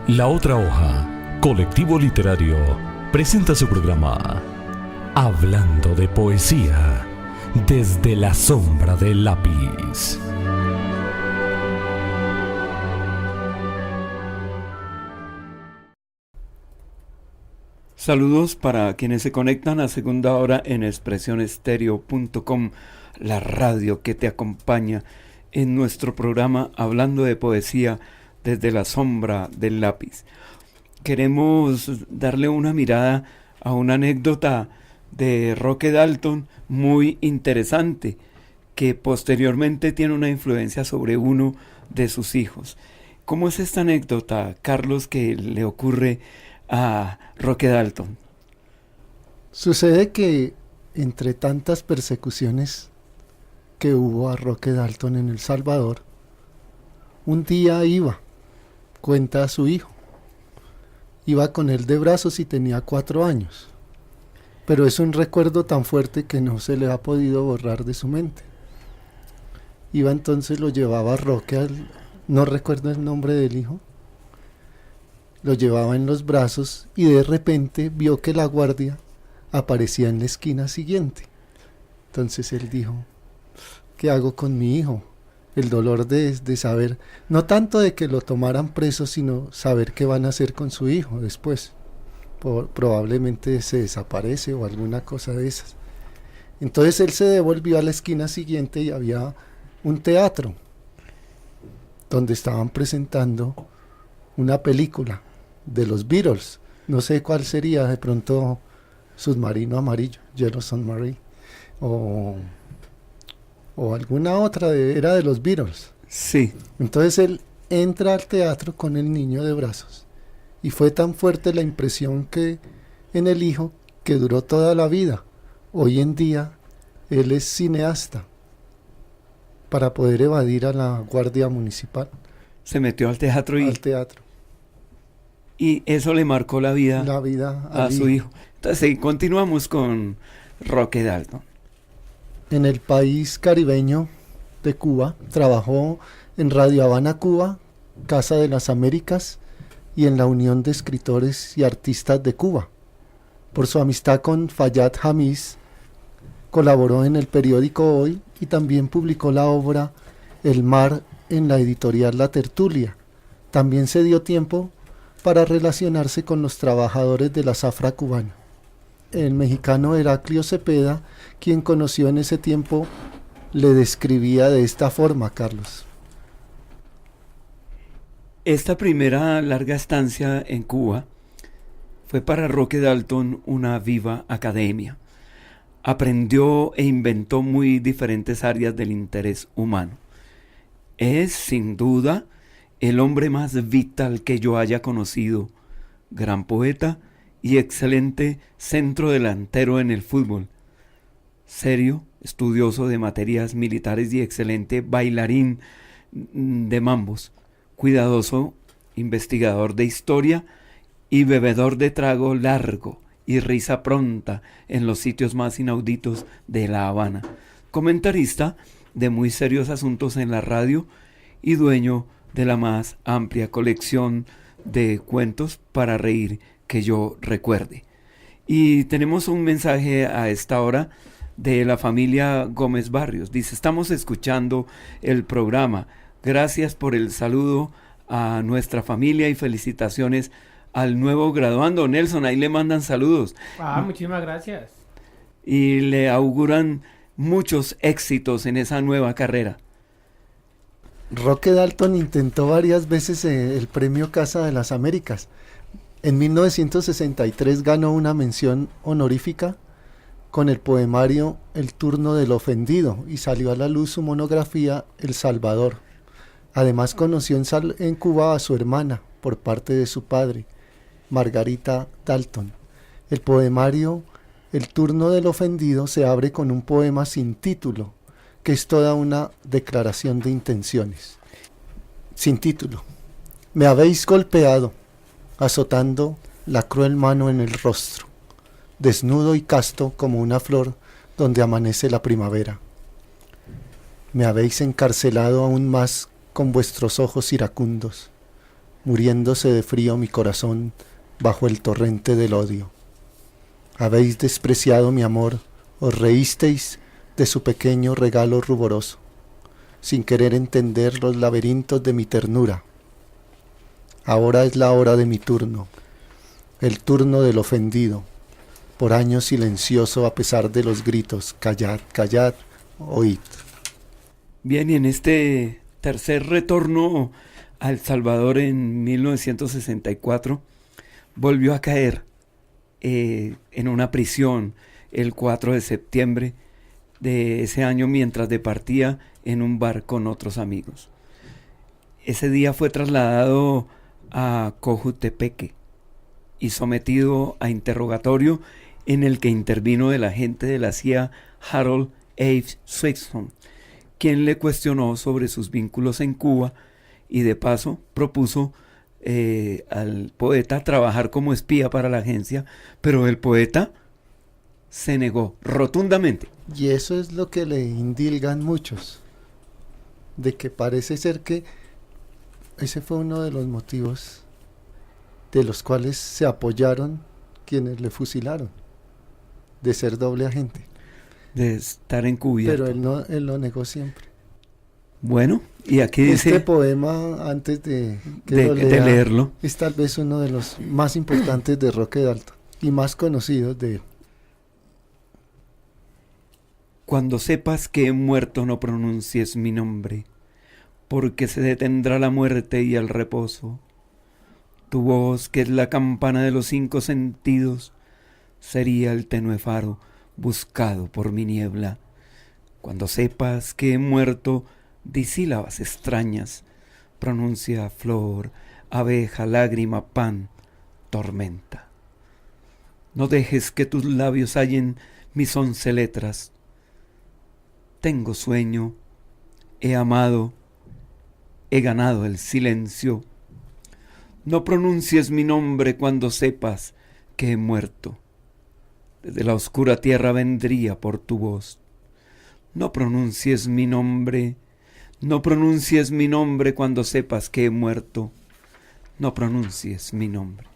La Otra Hoja, colectivo literario, presenta su programa Hablando de Poesía, desde la sombra del lápiz. Saludos para quienes se conectan a segunda hora en expresionestereo.com, la radio que te acompaña en nuestro programa Hablando de Poesía desde la sombra del lápiz. Queremos darle una mirada a una anécdota de Roque Dalton muy interesante, que posteriormente tiene una influencia sobre uno de sus hijos. ¿Cómo es esta anécdota, Carlos, que le ocurre a Roque Dalton? Sucede que entre tantas persecuciones que hubo a Roque Dalton en El Salvador, un día cuenta a su hijo, iba con él de brazos y tenía 4 años, pero es un recuerdo tan fuerte que no se le ha podido borrar de su mente. Entonces lo llevaba Roque, no recuerdo el nombre del hijo, lo llevaba en los brazos y de repente vio que la guardia aparecía en la esquina siguiente. Entonces él dijo: ¿qué hago con mi hijo? El dolor de saber, no tanto de que lo tomaran preso, sino saber qué van a hacer con su hijo después. Probablemente se desaparece o alguna cosa de esas. Entonces él se devolvió a la esquina siguiente y había un teatro donde estaban presentando una película de los Beatles. No sé cuál sería, de pronto Submarino Amarillo, Yellow Submarine, o alguna otra, era de los Beatles. Sí. Entonces él entra al teatro con el niño de brazos y fue tan fuerte la impresión que en el hijo que duró toda la vida. Hoy en día él es cineasta para poder evadir a la guardia municipal. Se metió al teatro y eso le marcó la vida a su hijo. Entonces continuamos con Roque Dalton. En el país caribeño de Cuba trabajó en Radio Habana Cuba, Casa de las Américas y en la Unión de Escritores y Artistas de Cuba. Por su amistad con Fayad Hamiz, colaboró en el periódico Hoy y también publicó la obra El Mar en la editorial La Tertulia. También se dio tiempo para relacionarse con los trabajadores de la zafra cubana. El mexicano Heraclio Cepeda, quien conoció en ese tiempo, le describía de esta forma, Carlos. Esta primera larga estancia en Cuba fue para Roque Dalton una viva academia. Aprendió e inventó muy diferentes áreas del interés humano. Es, sin duda, el hombre más vital que yo haya conocido, gran poeta y excelente centro delantero en el fútbol, serio, estudioso de materias militares y excelente bailarín de mambos, cuidadoso investigador de historia y bebedor de trago largo y risa pronta en los sitios más inauditos de La Habana, comentarista de muy serios asuntos en la radio y dueño de la más amplia colección de cuentos para reír que yo recuerde. Y tenemos un mensaje a esta hora de la familia Gómez Barrios. Dice: estamos escuchando el programa. Gracias por el saludo a nuestra familia y felicitaciones al nuevo graduando. Nelson, ahí le mandan saludos. Muchísimas gracias. Y le auguran muchos éxitos en esa nueva carrera. Roque Dalton intentó varias veces el premio Casa de las Américas. En 1963 ganó una mención honorífica con el poemario El turno del ofendido y salió a la luz su monografía El Salvador. Además conoció en Cuba a su hermana por parte de su padre, Margarita Dalton. El poemario El turno del ofendido se abre con un poema sin título, que es toda una declaración de intenciones. Sin título. Me habéis golpeado, azotando la cruel mano en el rostro, desnudo y casto como una flor donde amanece la primavera. Me habéis encarcelado aún más con vuestros ojos iracundos, muriéndose de frío mi corazón bajo el torrente del odio. Habéis despreciado mi amor, os reísteis de su pequeño regalo ruboroso, sin querer entender los laberintos de mi ternura. Ahora es la hora de mi turno, el turno del ofendido, por años silencioso a pesar de los gritos, callad, callad, oíd. Bien, y en este tercer retorno a El Salvador en 1964, volvió a caer en una prisión el 4 de septiembre de ese año mientras departía en un bar con otros amigos. Ese día fue trasladado a Cojutepeque y sometido a interrogatorio en el que intervino el agente de la CIA Harold A. Swenson, quien le cuestionó sobre sus vínculos en Cuba y de paso propuso al poeta trabajar como espía para la agencia, pero el poeta se negó rotundamente. Y eso es lo que le indilgan muchos, de que parece ser que ese fue uno de los motivos de los cuales se apoyaron quienes le fusilaron, de ser doble agente. De estar encubierto. Pero él lo negó siempre. Bueno, y aquí dice... Este poema, antes de leerlo, es tal vez uno de los más importantes de Roque Dalton y más conocidos de él. Cuando sepas que he muerto, no pronuncies mi nombre, porque se detendrá la muerte y el reposo. Tu voz, que es la campana de los 5 sentidos, sería el tenue faro buscado por mi niebla. Cuando sepas que he muerto, di sílabas extrañas, pronuncia flor, abeja, lágrima, pan, tormenta. No dejes que tus labios hallen mis 11 letras. Tengo sueño, he amado, he ganado el silencio. No pronuncies mi nombre cuando sepas que he muerto. Desde la oscura tierra vendría por tu voz. No pronuncies mi nombre, no pronuncies mi nombre cuando sepas que he muerto. No pronuncies mi nombre.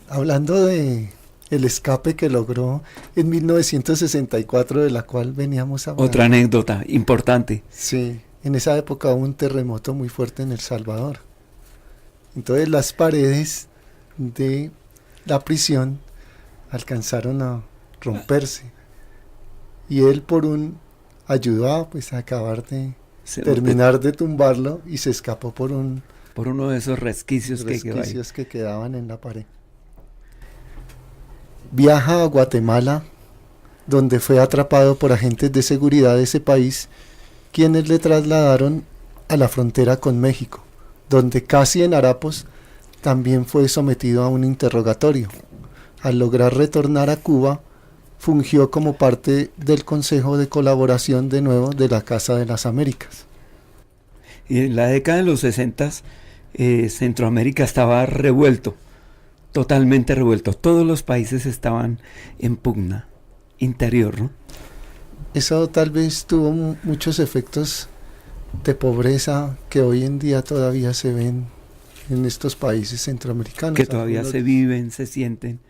Hablando de el escape que logró en 1964, de la cual veníamos hablando. Otra anécdota importante. Sí, en esa época hubo un terremoto muy fuerte en El Salvador. Entonces las paredes de la prisión alcanzaron a romperse. Y él ayudó pues, a acabar de terminar de tumbarlo y se escapó por uno de esos resquicios que quedaban en la pared. Viaja a Guatemala, donde fue atrapado por agentes de seguridad de ese país, quienes le trasladaron a la frontera con México, donde casi en harapos también fue sometido a un interrogatorio. Al lograr retornar a Cuba, fungió como parte del Consejo de Colaboración de nuevo de la Casa de las Américas. Y en la década de los 60, Centroamérica estaba revuelto, totalmente revuelto. Todos los países estaban en pugna interior, ¿no? Eso tal vez tuvo muchos efectos de pobreza que hoy en día todavía se ven en estos países centroamericanos. Que todavía se viven, se sienten.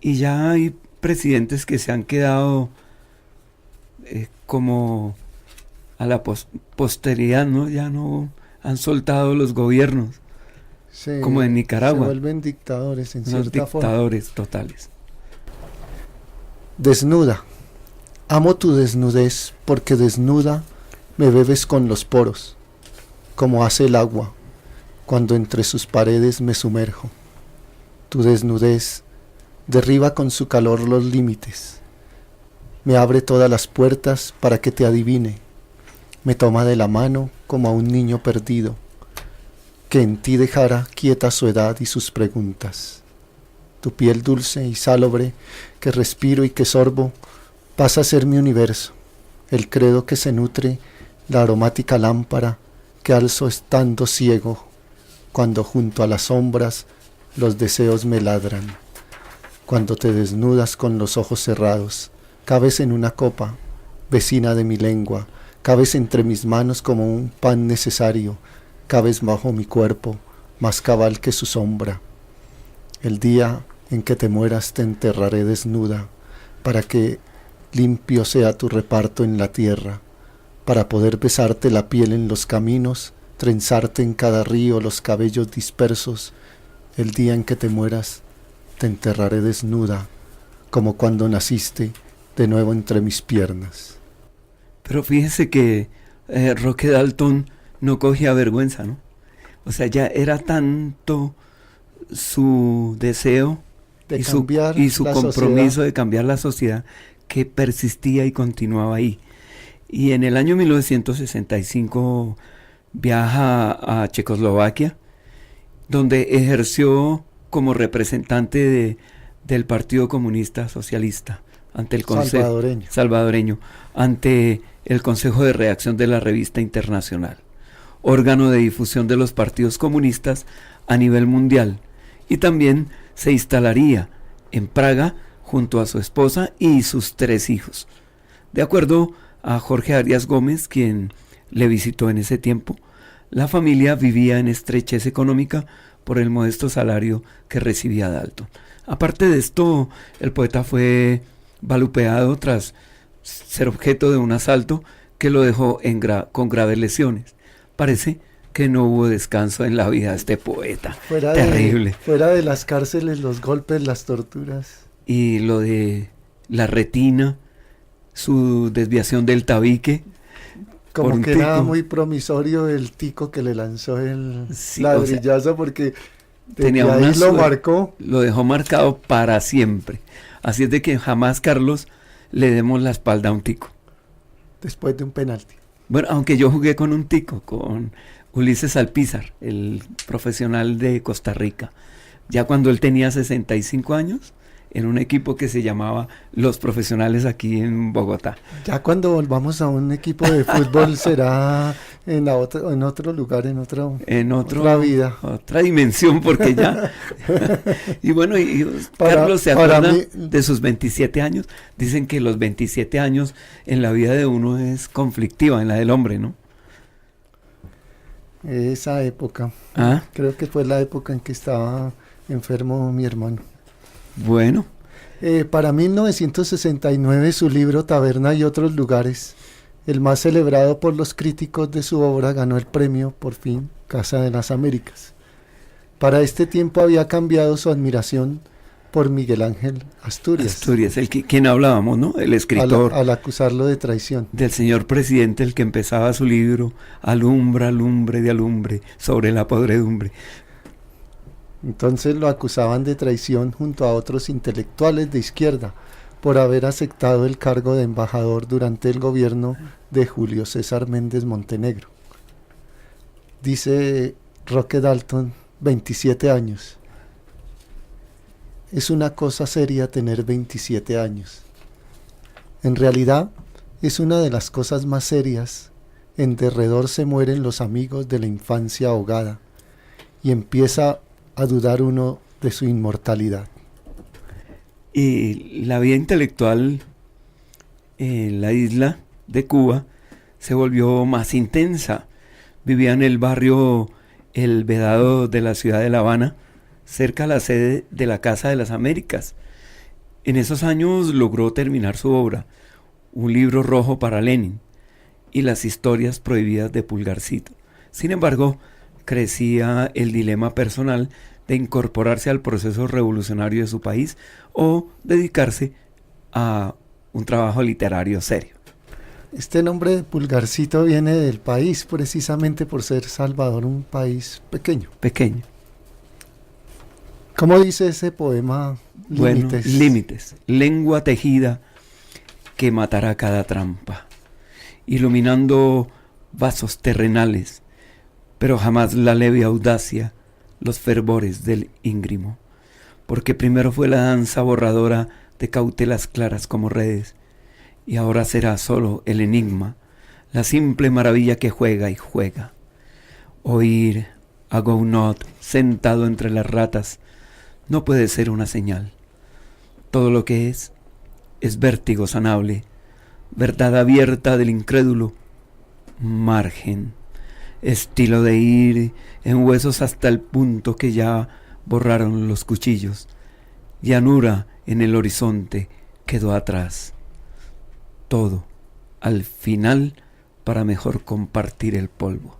Y ya hay presidentes que se han quedado como a la posteridad, ¿no? Ya no han soltado los gobiernos, sí, como en Nicaragua. Se vuelven dictadores en cierta forma. Dictadores totales. Desnuda. Amo tu desnudez, porque desnuda me bebes con los poros, como hace el agua, cuando entre sus paredes me sumerjo. Tu desnudez derriba con su calor los límites, me abre todas las puertas para que te adivine, me toma de la mano como a un niño perdido, que en ti dejara quieta su edad y sus preguntas. Tu piel dulce y salobre, que respiro y que sorbo, pasa a ser mi universo, el credo que se nutre, la aromática lámpara que alzo estando ciego, cuando junto a las sombras los deseos me ladran. Cuando te desnudas con los ojos cerrados, cabes en una copa, vecina de mi lengua, cabes entre mis manos como un pan necesario, cabes bajo mi cuerpo, más cabal que su sombra. El día en que te mueras te enterraré desnuda, para que limpio sea tu reparto en la tierra, para poder besarte la piel en los caminos, trenzarte en cada río los cabellos dispersos. El día en que te mueras te enterraré desnuda, como cuando naciste de nuevo entre mis piernas. Pero fíjese que Roque Dalton no cogía vergüenza, ¿no? O sea, ya era tanto su deseo De y su la compromiso sociedad. de cambiar la sociedad que persistía y continuaba ahí. Y en el año 1965 viaja a Checoslovaquia, donde ejerció como representante del Partido Comunista Socialista ante el Consejo salvadoreño, ante el Consejo de Redacción de la Revista Internacional, órgano de difusión de los partidos comunistas a nivel mundial, y también se instalaría en Praga junto a su esposa y sus 3 hijos. De acuerdo a Jorge Arias Gómez, quien le visitó en ese tiempo, la familia vivía en estrechez económica por el modesto salario que recibía Dalton. Aparte de esto, el poeta fue valupeado tras ser objeto de un asalto que lo dejó con graves lesiones. Parece que no hubo descanso en la vida de este poeta. Terrible. Fuera de las cárceles, los golpes, las torturas. Y lo de la retina, su desviación del tabique. Como que era muy promisorio el tico que le lanzó el ladrillazo, porque tenía ahí lo marcó. Lo dejó marcado para siempre. Así es de que jamás, Carlos, le demos la espalda a un tico. Después de un penalti. Bueno, aunque yo jugué con un tico, con Ulises Alpizar, el profesional de Costa Rica. Ya cuando él tenía 65 años, en un equipo que se llamaba Los Profesionales aquí en Bogotá. Ya cuando volvamos a un equipo de fútbol será en otro lugar, en otra vida. Otra dimensión, porque ya... Y bueno, Carlos, ¿se acuerda de sus 27 años? Dicen que los 27 años en la vida de uno es conflictiva, en la del hombre, ¿no? Esa época. ¿Ah? Creo que fue la época en que estaba enfermo mi hermano. Bueno. Para 1969 su libro Taberna y otros lugares, el más celebrado por los críticos de su obra, ganó el premio, por fin, Casa de las Américas. Para este tiempo había cambiado su admiración por Miguel Ángel Asturias. Asturias, quien hablábamos, ¿no? El escritor. Al acusarlo de traición. Del señor presidente, el que empezaba su libro, Alumbra, lumbre de alumbre, sobre la podredumbre. Entonces lo acusaban de traición junto a otros intelectuales de izquierda por haber aceptado el cargo de embajador durante el gobierno de Julio César Méndez Montenegro. Dice Roque Dalton, 27 años. Es una cosa seria tener 27 años. En realidad, es una de las cosas más serias. En derredor se mueren los amigos de la infancia ahogada y empieza a dudar uno de su inmortalidad. Y la vida intelectual en la isla de Cuba se volvió más intensa. Vivía en el barrio El Vedado de la ciudad de La Habana, cerca a la sede de la Casa de las Américas. En esos años logró terminar su obra, un libro rojo para Lenin y las historias prohibidas de Pulgarcito. Sin embargo, crecía el dilema personal de incorporarse al proceso revolucionario de su país o dedicarse a un trabajo literario serio. Este nombre de Pulgarcito viene del país, precisamente por ser Salvador un país pequeño. Pequeño. ¿Cómo dice ese poema? Límites. Bueno, límites. Lengua tejida que matará cada trampa, iluminando vasos terrenales, pero jamás la leve audacia, los fervores del íngrimo, porque primero fue la danza borradora de cautelas claras como redes, y ahora será solo el enigma, la simple maravilla que juega y juega. Oír a Gounod sentado entre las ratas no puede ser una señal. Todo lo que es vértigo sanable, verdad abierta del incrédulo, margen. estilo de ir en huesos hasta el punto que ya borraron los cuchillos. Llanura en el horizonte quedó atrás. Todo, al final, para mejor compartir el polvo.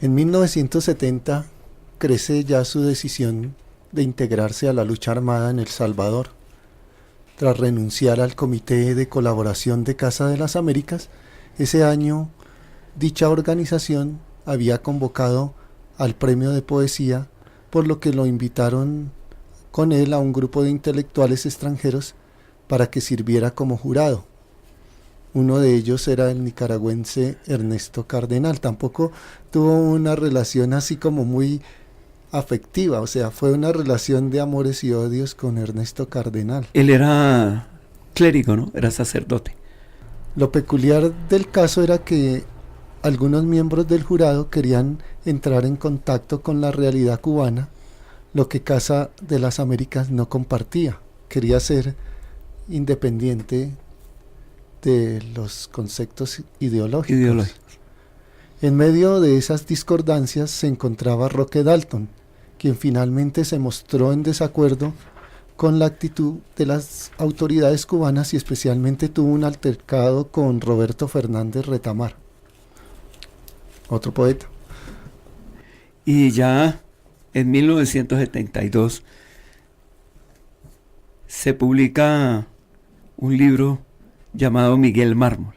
En 1970 crece ya su decisión de integrarse a la lucha armada en El Salvador. Tras renunciar al Comité de Colaboración de Casa de las Américas, ese año dicha organización había convocado al premio de poesía, por lo que lo invitaron con él a un grupo de intelectuales extranjeros para que sirviera como jurado. Uno de ellos era el nicaragüense Ernesto Cardenal. Tampoco tuvo una relación así como muy afectiva, o sea, fue una relación de amores y odios con Ernesto Cardenal. Él era clérigo, ¿no? Era sacerdote. Lo peculiar del caso era que algunos miembros del jurado querían entrar en contacto con la realidad cubana, lo que Casa de las Américas no compartía. Quería ser independiente de los conceptos ideológicos. En medio de esas discordancias se encontraba Roque Dalton, quien finalmente se mostró en desacuerdo con la actitud de las autoridades cubanas y especialmente tuvo un altercado con Roberto Fernández Retamar, otro poeta. Y ya en 1972 se publica un libro llamado Miguel Mármol.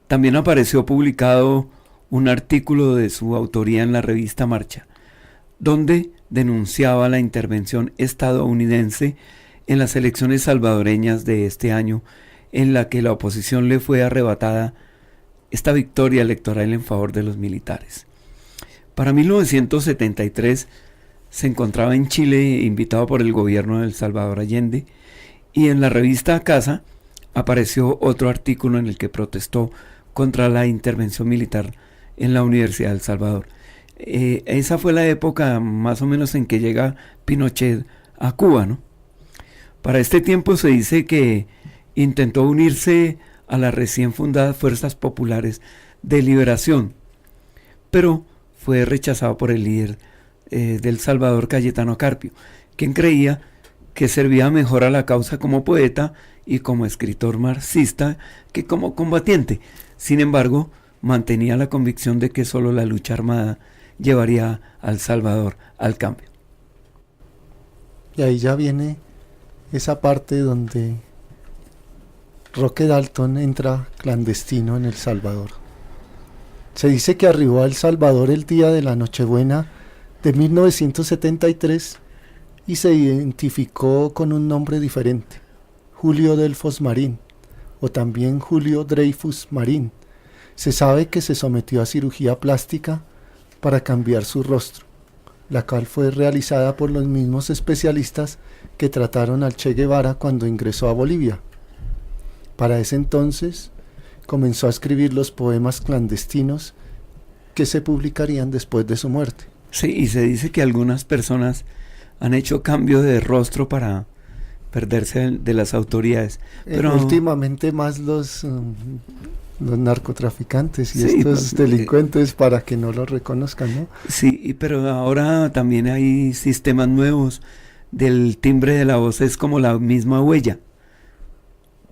También apareció publicado un artículo de su autoría en la revista Marcha, donde denunciaba la intervención estadounidense en las elecciones salvadoreñas de este año, en la que la oposición le fue arrebatada esta victoria electoral en favor de los militares. Para 1973 se encontraba en Chile invitado por el gobierno de El Salvador Allende, y en la revista Casa apareció otro artículo en el que protestó contra la intervención militar en la Universidad de El Salvador. Esa fue la época más o menos en que llega Pinochet a Cuba, ¿no? Para este tiempo se dice que intentó unirse a las recién fundadas Fuerzas Populares de Liberación, pero fue rechazado por el líder del Salvador, Cayetano Carpio, quien creía que servía mejor a la causa como poeta y como escritor marxista que como combatiente. Sin embargo, mantenía la convicción de que solo la lucha armada llevaría al Salvador al cambio. Y ahí ya viene esa parte donde Roque Dalton entra clandestino en El Salvador. Se dice que arribó a El Salvador el día de la Nochebuena de 1973 y se identificó con un nombre diferente, Julio Delfos Marín, o también Julio Dreyfus Marín. Se sabe que se sometió a cirugía plástica para cambiar su rostro, la cual fue realizada por los mismos especialistas que trataron al Che Guevara cuando ingresó a Bolivia. Para ese entonces comenzó a escribir los poemas clandestinos que se publicarían después de su muerte. Sí, y se dice que algunas personas han hecho cambio de rostro para perderse de las autoridades. Pero últimamente más los narcotraficantes y sí, estos delincuentes para que no los reconozcan, ¿no? Sí, pero ahora también hay sistemas nuevos del timbre de la voz, es como la misma huella,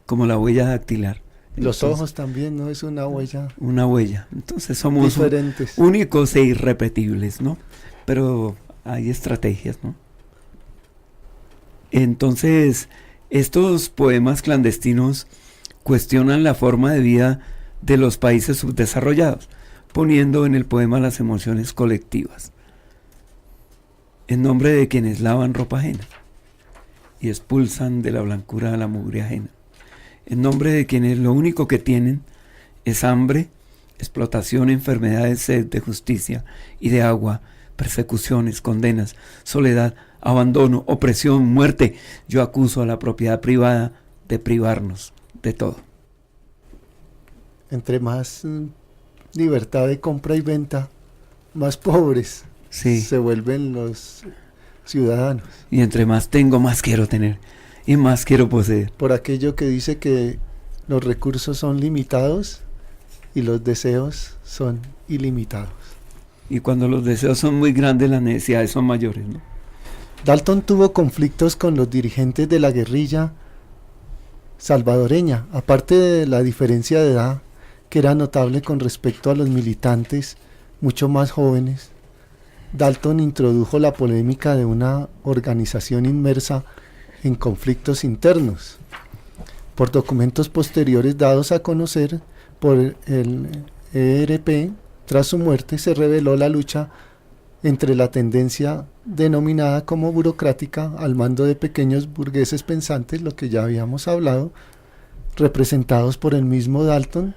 como la huella dactilar. Los ojos también, ¿no? Es una huella. Una huella. Entonces somos diferentes, únicos e irrepetibles, ¿no? Pero hay estrategias, ¿no? Entonces, estos poemas clandestinos cuestionan la forma de vida de los países subdesarrollados, poniendo en el poema las emociones colectivas, en nombre de quienes lavan ropa ajena y expulsan de la blancura a la mugre ajena, en nombre de quienes lo único que tienen es hambre, explotación, enfermedades, sed de justicia y de agua, persecuciones, condenas, soledad, abandono, opresión, muerte. Yo acuso a la propiedad privada de privarnos de todo. Entre más libertad de compra y venta, más pobres se vuelven los ciudadanos. Y entre más tengo, más quiero tener y más quiero poseer. Por aquello que dice que los recursos son limitados y los deseos son ilimitados. Y cuando los deseos son muy grandes, las necesidades son mayores, ¿no? Dalton tuvo conflictos con los dirigentes de la guerrilla salvadoreña, aparte de la diferencia de edad que era notable con respecto a los militantes mucho más jóvenes. Dalton introdujo la polémica de una organización inmersa en conflictos internos. Por documentos posteriores dados a conocer por el ERP, tras su muerte se reveló la lucha entre la tendencia denominada como burocrática al mando de pequeños burgueses pensantes, lo que ya habíamos hablado, representados por el mismo Dalton,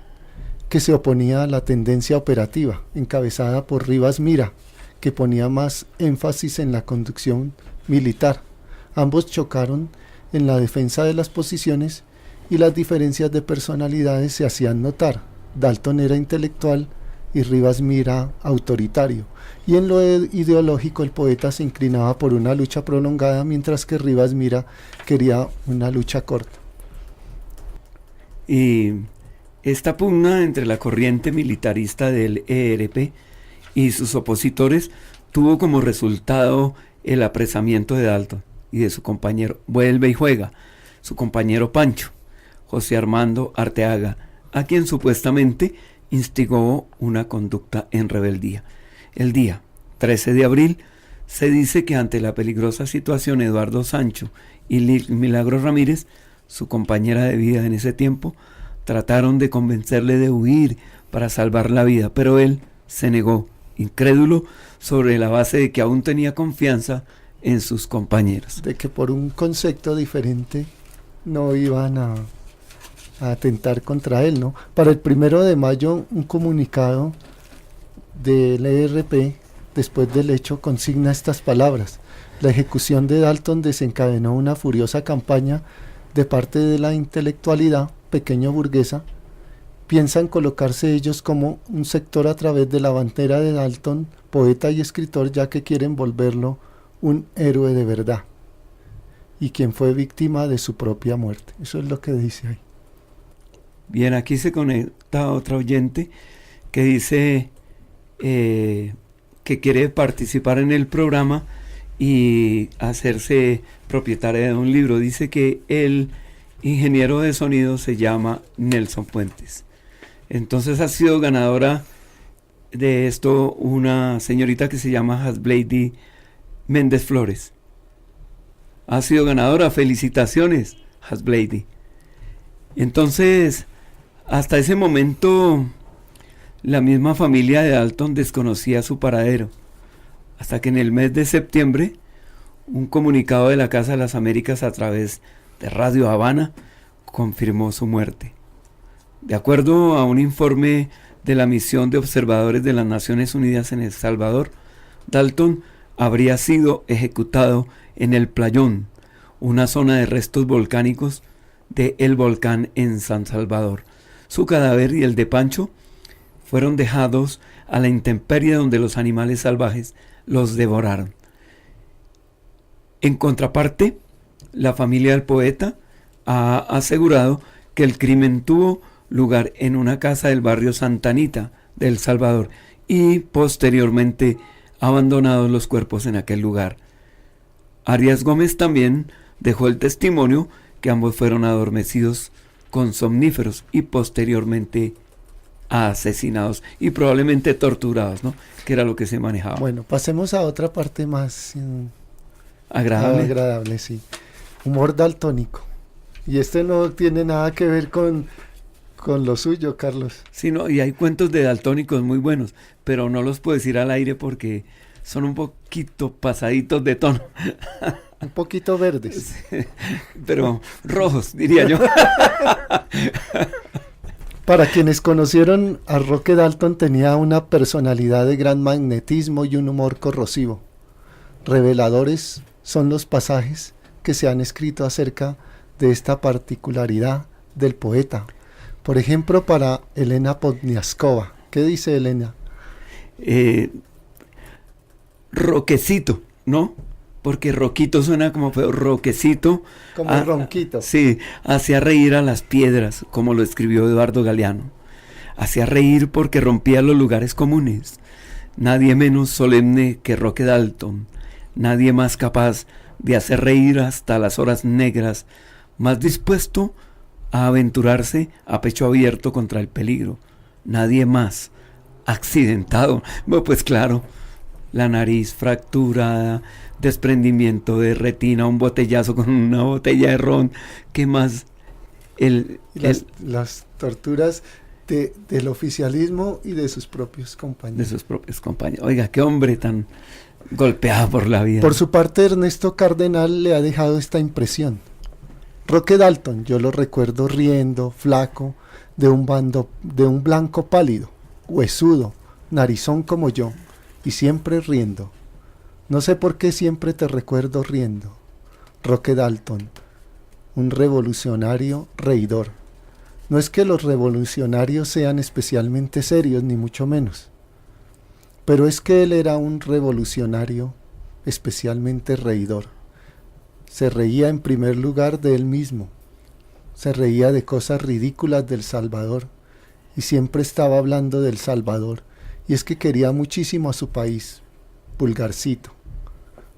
que se oponía a la tendencia operativa, encabezada por Rivas Mira, que ponía más énfasis en la conducción militar. Ambos chocaron en la defensa de las posiciones y las diferencias de personalidades se hacían notar. Dalton era intelectual y Rivas Mira autoritario, y en lo ideológico el poeta se inclinaba por una lucha prolongada, mientras que Rivas Mira quería una lucha corta. Y esta pugna entre la corriente militarista del ERP y sus opositores tuvo como resultado el apresamiento de Dalton y de su compañero Vuelve y Juega, su compañero Pancho, José Armando Arteaga, a quien supuestamente instigó una conducta en rebeldía. El día 13 de abril se dice que ante la peligrosa situación Eduardo Sancho y Milagro Ramírez, su compañera de vida en ese tiempo, trataron de convencerle de huir para salvar la vida, pero él se negó, incrédulo, sobre la base de que aún tenía confianza en sus compañeros. De que por un concepto diferente no iban a atentar contra él, ¿no? Para el 1 de mayo, un comunicado del ERP, después del hecho, consigna estas palabras: la ejecución de Dalton desencadenó una furiosa campaña de parte de la intelectualidad pequeño burguesa. Piensan colocarse ellos como un sector a través de la bandera de Dalton, poeta y escritor, ya que quieren volverlo un héroe de verdad, y quien fue víctima de su propia muerte. Eso es lo que dice ahí. Bien, aquí se conecta otra oyente que dice que quiere participar en el programa y hacerse propietaria de un libro. Dice que el ingeniero de sonido se llama Nelson Puentes. Entonces ha sido ganadora de esto una señorita que se llama Hasblady Méndez Flores. Ha sido ganadora, felicitaciones, Hasblady. Entonces, hasta ese momento, la misma familia de Dalton desconocía su paradero, hasta que en el mes de septiembre, un comunicado de la Casa de las Américas a través de Radio Habana confirmó su muerte. De acuerdo a un informe de la misión de observadores de las Naciones Unidas en El Salvador, Dalton habría sido ejecutado en el Playón, una zona de restos volcánicos de El Volcán en San Salvador. Su cadáver y el de Pancho fueron dejados a la intemperie, donde los animales salvajes los devoraron. En contraparte, la familia del poeta ha asegurado que el crimen tuvo lugar en una casa del barrio Santa Anita de El Salvador y posteriormente abandonados los cuerpos en aquel lugar. Arias Gómez también dejó el testimonio que ambos fueron adormecidos con somníferos y posteriormente asesinados y probablemente torturados, ¿no? Que era lo que se manejaba. Bueno, pasemos a otra parte más agradable, sí. Humor daltónico. Y este no tiene nada que ver con lo suyo, Carlos. Sí, no, y hay cuentos de daltónicos muy buenos, pero no los puedo decir al aire porque son un poquito pasaditos de tono. Un poquito verdes. Sí, pero rojos, diría yo. Para quienes conocieron a Roque Dalton, tenía una personalidad de gran magnetismo y un humor corrosivo. Reveladores son los pasajes que se han escrito acerca de esta particularidad del poeta. Por ejemplo, para Elena Poniatskova. ¿Qué dice Elena? Roquecito, ¿no? Porque roquito suena como feo, roquecito. Como ronquito. Sí, hacía reír a las piedras, como lo escribió Eduardo Galeano. Hacía reír porque rompía los lugares comunes. Nadie menos solemne que Roque Dalton, nadie más capaz de hacer reír hasta las horas negras, más dispuesto a aventurarse a pecho abierto contra el peligro. Nadie más accidentado. Bueno, pues claro, la nariz fracturada, desprendimiento de retina, un botellazo con una botella de ron. ¿Qué más? Las torturas del oficialismo y de sus propios compañeros. De sus propios compañeros. Oiga, qué hombre tan golpeado por la vida. Por su parte, Ernesto Cardenal le ha dejado esta impresión. Roque Dalton, yo lo recuerdo riendo, flaco, de un blanco pálido, huesudo, narizón como yo, y siempre riendo. No sé por qué siempre te recuerdo riendo. Roque Dalton, un revolucionario reidor. No es que los revolucionarios sean especialmente serios, ni mucho menos. Pero es que él era un revolucionario especialmente reidor. Se reía en primer lugar de él mismo. Se reía de cosas ridículas del Salvador. Y siempre estaba hablando del Salvador. Y es que quería muchísimo a su país, Pulgarcito.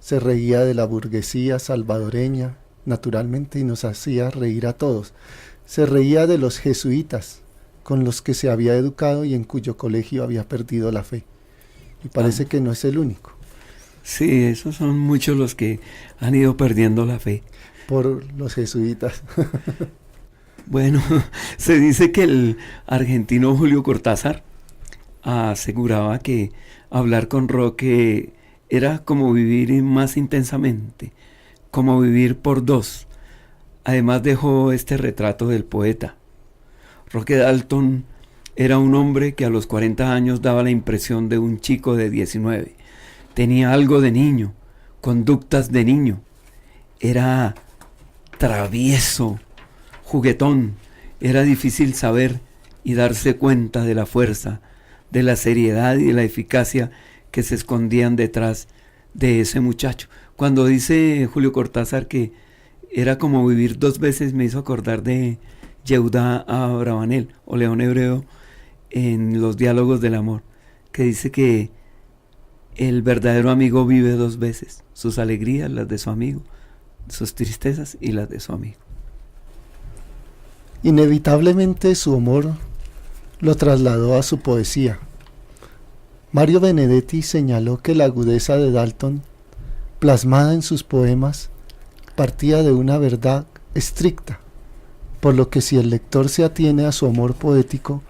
Se reía de la burguesía salvadoreña, naturalmente, y nos hacía reír a todos. Se reía de los jesuitas, con los que se había educado y en cuyo colegio había perdido la fe. Y parece que no es el único. Sí, esos son muchos los que han ido perdiendo la fe. Por los jesuitas. Bueno, se dice que el argentino Julio Cortázar aseguraba que hablar con Roque era como vivir más intensamente, como vivir por dos. Además dejó este retrato del poeta. Roque Dalton era un hombre que a los 40 años daba la impresión de un chico de 19. Tenía algo de niño, conductas de niño. Era travieso, juguetón. Era difícil saber y darse cuenta de la fuerza, de la seriedad y de la eficacia que se escondían detrás de ese muchacho. Cuando dice Julio Cortázar que era como vivir dos veces, me hizo acordar de Yehuda Abravanel o León Hebreo en los diálogos del amor, que dice que el verdadero amigo vive dos veces, sus alegrías, las de su amigo, sus tristezas y las de su amigo. Inevitablemente su humor lo trasladó a su poesía. Mario Benedetti señaló que la agudeza de Dalton, plasmada en sus poemas, partía de una verdad estricta, por lo que si el lector se atiene a su amor poético,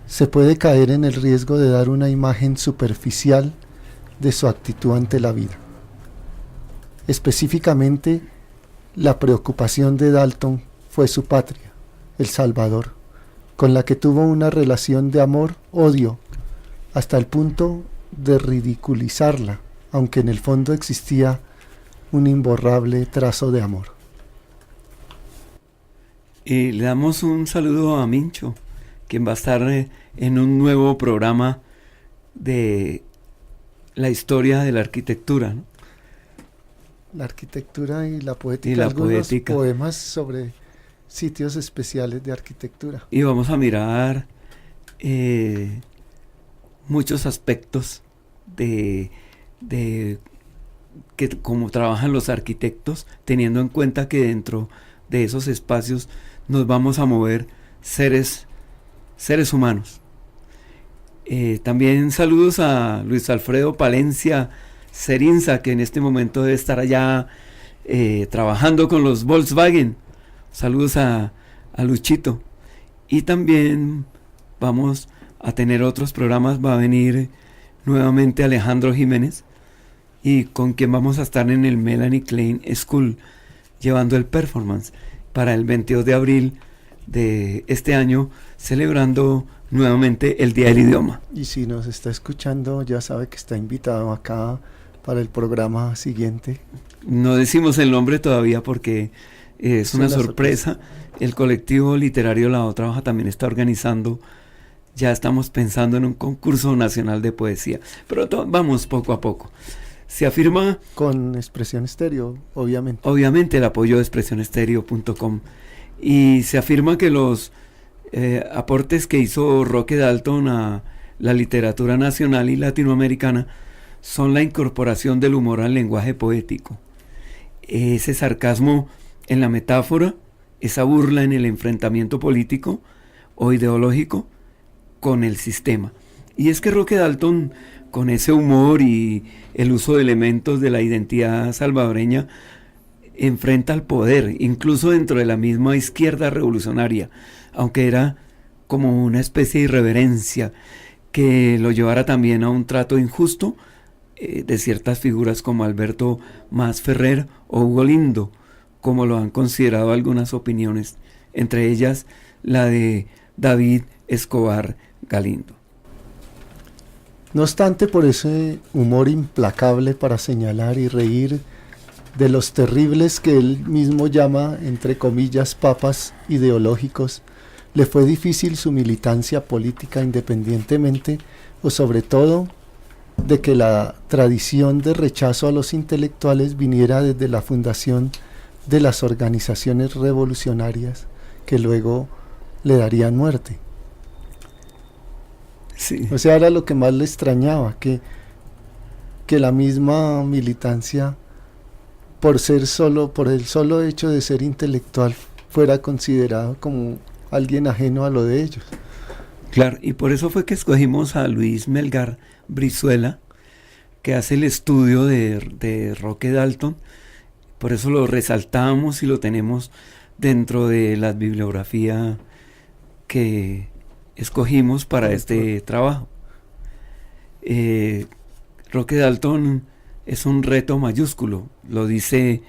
se puede caer en el riesgo de dar una imagen superficial de su actitud ante la vida. Específicamente, la preocupación de Dalton fue su patria, El Salvador, con la que tuvo una relación de amor-odio, hasta el punto de ridiculizarla, aunque en el fondo existía un imborrable trazo de amor. Y le damos un saludo a Mincho, quien va a estar en un nuevo programa de la historia de la arquitectura, ¿no? La arquitectura y la poética, y la algunos poética. Poemas sobre sitios especiales de arquitectura. Y vamos a mirar muchos aspectos de que cómo trabajan los arquitectos, teniendo en cuenta que dentro de esos espacios nos vamos a mover seres humanos. También saludos a Luis Alfredo Palencia Cerinza, que en este momento debe estar allá trabajando con los Volkswagen. Saludos a Luchito. Y también vamos a tener otros programas. Va a venir nuevamente Alejandro Jiménez, y con quien vamos a estar en el Melanie Klein School llevando el performance para el 22 de abril de este año, celebrando nuevamente el Día del Idioma. Y si nos está escuchando, ya sabe que está invitado acá para el programa siguiente. No decimos el nombre todavía porque es una sorpresa. El colectivo literario La Otra Hoja también está organizando. Ya estamos pensando en un concurso nacional de poesía, pero vamos poco a poco. Se afirma... Con Expresión Estéreo, obviamente. Obviamente el apoyo de expresionestereo.com. Y se afirma que los aportes que hizo Roque Dalton a la literatura nacional y latinoamericana son la incorporación del humor al lenguaje poético, ese sarcasmo en la metáfora, esa burla en el enfrentamiento político o ideológico con el sistema. Y es que Roque Dalton, con ese humor y el uso de elementos de la identidad salvadoreña, enfrenta al poder, incluso dentro de la misma izquierda revolucionaria, aunque era como una especie de irreverencia que lo llevara también a un trato injusto de ciertas figuras como Alberto Mas Ferrer o Hugo Lindo, como lo han considerado algunas opiniones, entre ellas la de David Escobar Galindo. No obstante, por ese humor implacable para señalar y reír de los terribles que él mismo llama, entre comillas, papas ideológicos, le fue difícil su militancia política, independientemente o sobre todo de que la tradición de rechazo a los intelectuales viniera desde la fundación de las organizaciones revolucionarias que luego le darían muerte. Sí. O sea, era lo que más le extrañaba, que la misma militancia, por el solo hecho de ser intelectual, fuera considerado como alguien ajeno a lo de ellos. Claro, y por eso fue que escogimos a Luis Melgar Brizuela, que hace el estudio de Roque Dalton. Por eso lo resaltamos y lo tenemos dentro de la bibliografía que escogimos para este trabajo. Roque Dalton es un reto mayúsculo, lo dice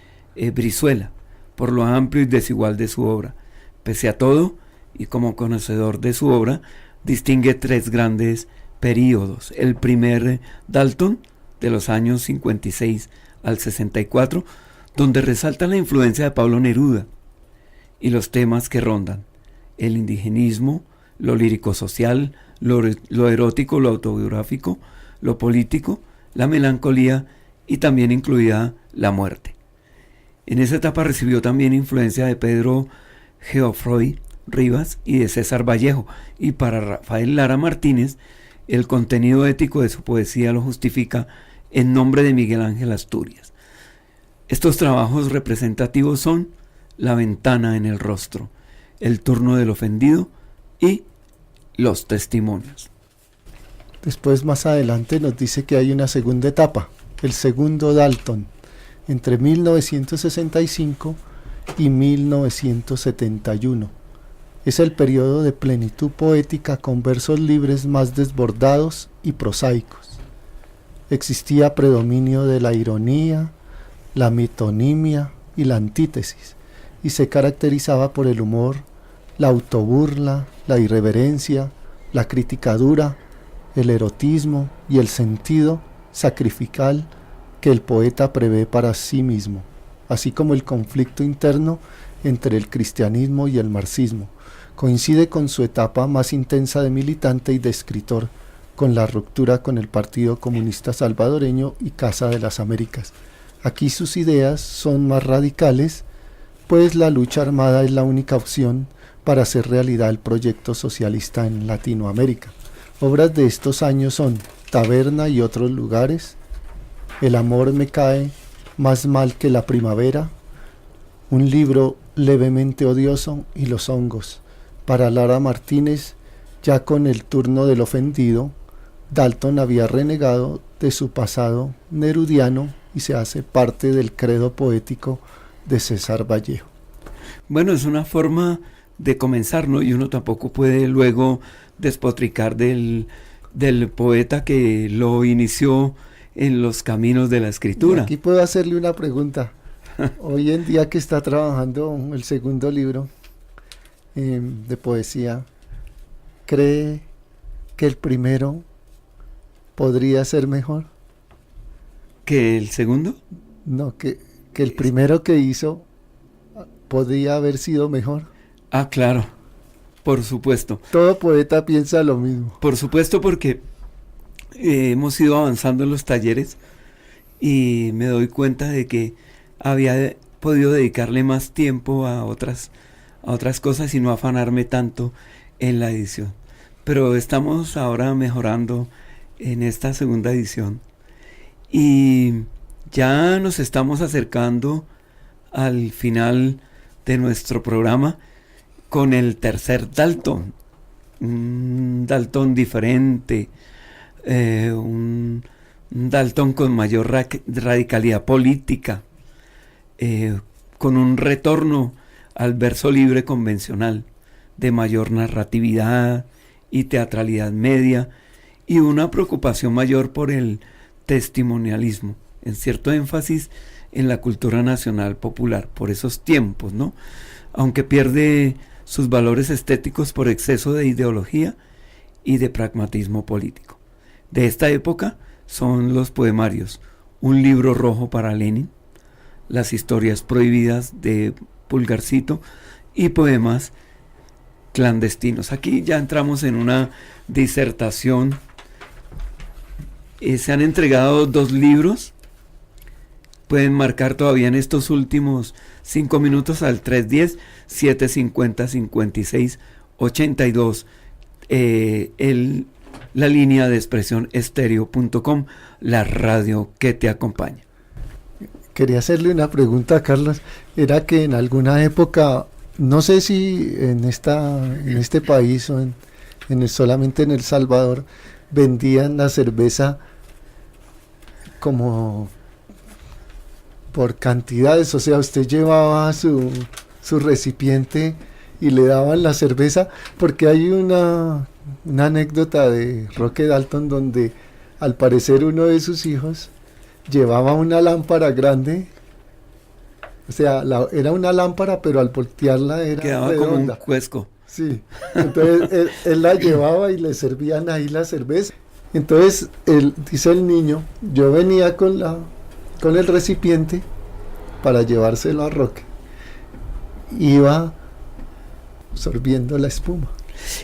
Brizuela, por lo amplio y desigual de su obra. Pese a todo, y como conocedor de su obra, distingue tres grandes períodos. El primer Dalton, de los años 56 al 64, donde resalta la influencia de Pablo Neruda y los temas que rondan: el indigenismo, lo lírico-social, lo erótico, lo autobiográfico, lo político, la melancolía y también incluida la muerte. En esa etapa recibió también influencia de Pedro Geoffroy Rivas y de César Vallejo, y para Rafael Lara Martínez el contenido ético de su poesía lo justifica En nombre de Miguel Ángel Asturias. Estos trabajos representativos son La ventana en el rostro, El turno del ofendido y Los testimonios. Después, más adelante, nos dice que hay una segunda etapa, el segundo Dalton, entre 1965 y 1971. Es el periodo de plenitud poética con versos libres más desbordados y prosaicos. Existía predominio de la ironía, la metonimia y la antítesis, y se caracterizaba por el humor, la autoburla, la irreverencia, la crítica dura, el erotismo y el sentido sacrificial que el poeta prevé para sí mismo, así como el conflicto interno entre el cristianismo y el marxismo. Coincide con su etapa más intensa de militante y de escritor, con la ruptura con el Partido Comunista Salvadoreño y Casa de las Américas. Aquí sus ideas son más radicales, pues la lucha armada es la única opción para hacer realidad el proyecto socialista en Latinoamérica. Obras de estos años son Taberna y otros lugares, El amor me cae más mal que la primavera, Un libro levemente odioso y Los hongos. Para Lara Martínez, ya con el turno del ofendido, Dalton había renegado de su pasado nerudiano y se hace parte del credo poético de César Vallejo. Bueno, es una forma de comenzar, ¿no? Y uno tampoco puede luego despotricar del poeta que lo inició en los caminos de la escritura. Aquí puedo hacerle una pregunta. Hoy en día que está trabajando el segundo libro de poesía, ¿cree que el primero podría ser mejor? ¿Que el segundo? No, que el primero que hizo podría haber sido mejor. Ah, claro, por supuesto. Todo poeta piensa lo mismo. Por supuesto, porque hemos ido avanzando en los talleres y me doy cuenta de que había podido dedicarle más tiempo a otras cosas y no afanarme tanto en la edición. Pero estamos ahora mejorando en esta segunda edición. Y ya nos estamos acercando al final de nuestro programa con el tercer Dalton. Un Dalton diferente, un Dalton con mayor radicalidad política, con un retorno al verso libre convencional, de mayor narratividad y teatralidad media, y una preocupación mayor por el testimonialismo, en cierto énfasis en la cultura nacional popular, por esos tiempos, ¿no? Aunque pierde sus valores estéticos por exceso de ideología y de pragmatismo político. De esta época son los poemarios Un libro rojo para Lenin, Las historias prohibidas de Pulgarcito y poemas clandestinos. Aquí ya entramos en una disertación. Se han entregado 2 libros. Pueden marcar todavía en estos últimos 5 minutos al 310-750-5682 la línea de expresión estéreo.com, la radio que te acompaña. Quería hacerle una pregunta a Carlos. Era que en alguna época, no sé si en este país o solamente en El Salvador, vendían la cerveza como por cantidades, o sea, usted llevaba su recipiente y le daban la cerveza, porque hay una anécdota de Roque Dalton donde al parecer uno de sus hijos llevaba una lámpara grande, o sea, era una lámpara, pero al voltearla era quedaba redonda, como un cuesco. Sí, entonces él la llevaba y le servían ahí la cerveza. Entonces dice el niño, yo venía con el recipiente para llevárselo a Roque, iba sorbiendo la espuma.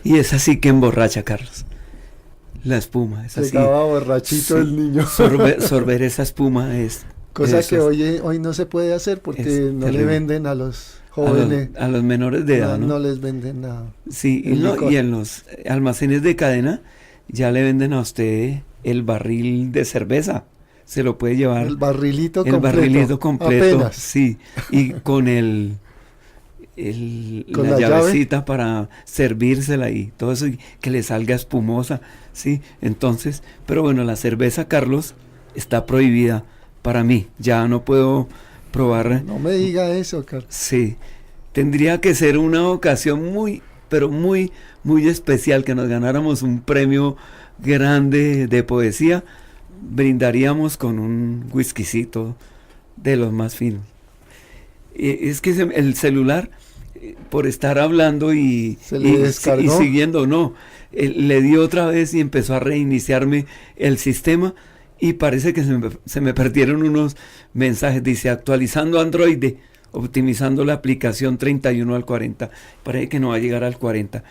Y es así que emborracha, Carlos. La espuma, es así. Llegaba borrachito, sí, el niño. Sorber esa espuma es... Cosa que hoy no se puede hacer porque no le venden a los jóvenes. A los menores de edad, ¿no? No les venden nada. Sí, y en los almacenes de cadena ya le venden a usted el barril de cerveza. Se lo puede llevar. El barrilito completo. Apenas. Sí, y con la llavecita llave para servírsela y todo eso, y que le salga espumosa, sí. Entonces, pero bueno, la cerveza, Carlos, está prohibida para mí. Ya no puedo probar. No me diga eso, Carlos. Sí, tendría que ser una ocasión muy, pero muy, muy especial, que nos ganáramos un premio grande de poesía. Brindaríamos con un whiskycito de los más finos. Es que el celular, por estar hablando y siguiendo, no, le dio otra vez y empezó a reiniciarme el sistema, y parece que se me perdieron unos mensajes. Dice, actualizando Android, optimizando la aplicación 31 al 40. Parece que no va a llegar al 40.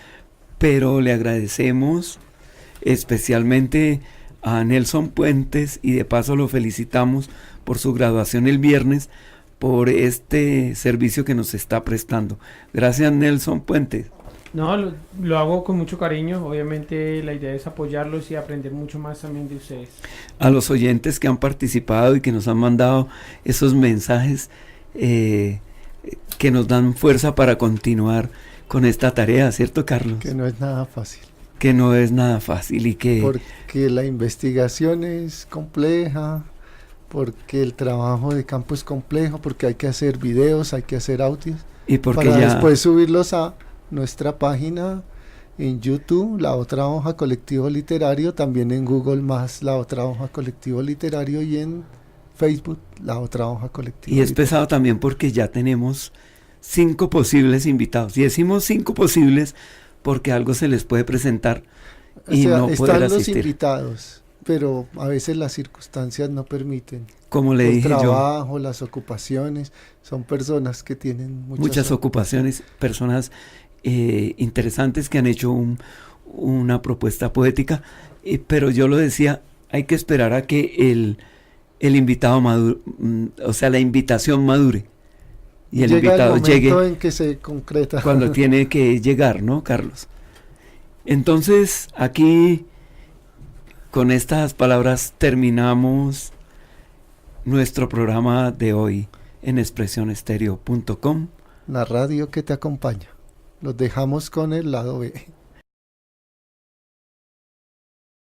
Pero le agradecemos especialmente a Nelson Puentes, y de paso lo felicitamos por su graduación el viernes, por este servicio que nos está prestando. Gracias, Nelson Puentes. No, lo hago con mucho cariño. Obviamente la idea es apoyarlos y aprender mucho más también de ustedes. A los oyentes que han participado y que nos han mandado esos mensajes que nos dan fuerza para continuar con esta tarea, ¿cierto, Carlos? Que no es nada fácil. Que no es nada fácil y que... Porque la investigación es compleja, porque el trabajo de campo es complejo, porque hay que hacer videos, hay que hacer audios. Y porque para ya... después subirlos a nuestra página en YouTube, La Otra Hoja Colectivo Literario, también en Google Más, La Otra Hoja Colectivo Literario, y en Facebook, La Otra Hoja Colectivo Y es pesado también porque ya tenemos 5 posibles invitados. Y decimos 5 posibles porque algo se les puede presentar y no poder asistir. Están los invitados, pero a veces las circunstancias no permiten. Como le dije yo, el trabajo, las ocupaciones, son personas que tienen muchas ocupaciones, personas interesantes que han hecho una propuesta poética, pero yo lo decía, hay que esperar a que el invitado madure, o sea, la invitación madure. Y el invitado llegue en que se concreta. cuando tiene que llegar, ¿no, Carlos? Entonces, aquí, con estas palabras, terminamos nuestro programa de hoy en expresionestereo.com. La radio que te acompaña. Los dejamos con el lado B.